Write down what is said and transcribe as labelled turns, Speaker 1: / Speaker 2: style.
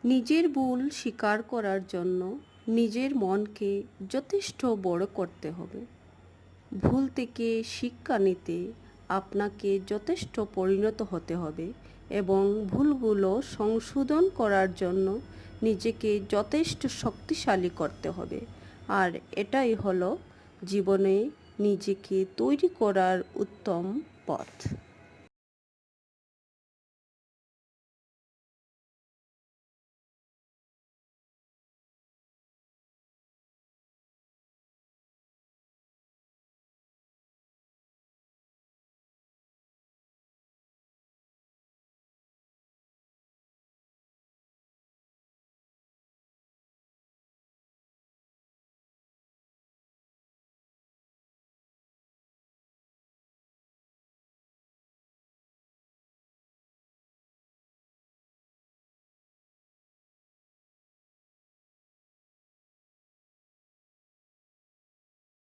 Speaker 1: নিজের ভুল স্বীকার করার জন্য নিজের মনকে যথেষ্ট বড় করতে হবে। ভুল থেকে শিক্ষা নিতে আপনাকে যথেষ্ট পরিণত হতে হবে এবং ভুলগুলো সংশোধন করার জন্য নিজেকে যথেষ্ট শক্তিশালী করতে হবে। আর এটাই হলো জীবনে নিজেকে তৈরি করার উত্তম পথ।